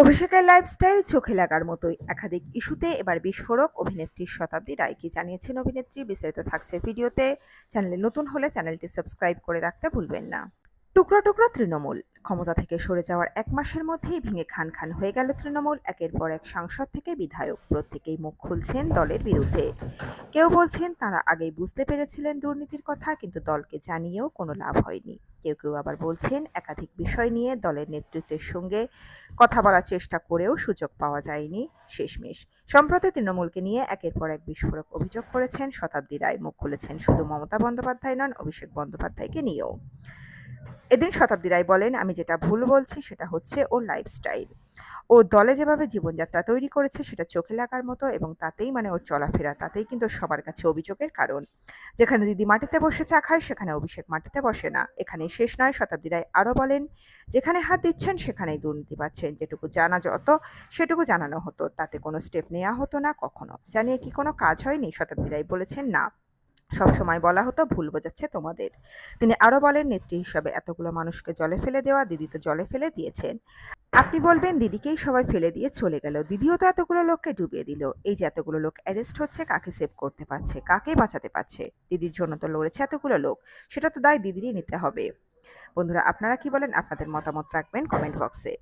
অভিষেকের লাইফস্টাইল চোখে লাগার মতোই। একাধিক ইস্যুতে এবার বিস্ফোরক অভিনেত্রী শতাব্দী রায়। কি জানিয়েছেন অভিনেত্রী? বিস্তারিত থাকছে ভিডিওতে। চ্যানেলে নতুন হলে চ্যানেলটি সাবস্ক্রাইব করে রাখতে ভুলবেন না। টুকরো টুকরো তৃণমূল। ক্ষমতা থেকে সরে যাওয়ার ১ মাসের মধ্যেই ভেঙে খান খান হয়ে গেল তৃণমূল। একের পর এক সাংসদ থেকে বিধায়ক প্রত্যেকেই মুখ খুলছেন দলের বিরুদ্ধে। কেউ বলছেন তাঁরা আগেই বুঝতে পেরেছিলেন দুর্নীতির কথা, কিন্তু দলকে জানিয়েও কোনো লাভ হয়নি। কেউ কেউ আবার বলছেন একাধিক বিষয় নিয়ে দলের নেতৃত্বের সঙ্গে কথা বলার চেষ্টা করেও সুযোগ পাওয়া যায়নি শেষমেশ। সম্প্রতি তৃণমূলকে নিয়ে একের পর এক বিস্ফোরক অভিযোগ করেছেন শতাব্দী রায়। মুখ খুলেছেন শুধু মমতা বন্দ্যোপাধ্যায় নন, অভিষেক বন্দ্যোপাধ্যায়কে নিয়েও। এদিন শতাব্দী রায় বলেন, আমি যেটা ভুল বলছি সেটা হচ্ছে ওর লাইফস্টাইল। ও দলে যেভাবে জীবনযাত্রা তৈরি করেছে সেটা চোখে লাগার মতো, এবং তাতেই ওর চলাফেরা, তাতেই কিন্তু সবার কাছে অভিযোগের কারণ। যেখানে দিদি মাটিতে বসে চা খায় সেখানে অভিষেক মাটিতে বসে না। এখানেই শেষ নয়, শতাব্দী রায় আরও বলেন, যেখানে হাত দিচ্ছেন সেখানেই দুর্নীতি পাচ্ছেন। যেটুকু জানা যত সেটুকু জানানো হতো, তাতে কোনো স্টেপ নেওয়া হতো না কখনো। জানিয়ে কি কোনো কাজ হয়নি? শতাব্দী রায় বলেছেন, না, সবসময় বলা হতো ভুল বোঝাচ্ছে তোমাদের। তিনি আরও বলেন, নেত্রী হিসাবে এতগুলো মানুষকে জলে ফেলে দেওয়া, দিদি তো জলে ফেলে দিয়েছেন। আপনি বলবেন দিদিকেই সবাই ফেলে দিয়ে চলে গেল, দিদিও তো এতগুলো লোককে ডুবিয়ে দিল। এই যে এতগুলো লোক অ্যারেস্ট হচ্ছে, কাকে সেভ করতে পারছে, কাকে বাঁচাতে পারছে? দিদির জন্য তো লড়েছে এতগুলো লোক, সেটা তো দায় দিদিরই নিতে হবে। বন্ধুরা, আপনারা কি বলেন? আপনাদের মতামত রাখবেন কমেন্ট বক্সে।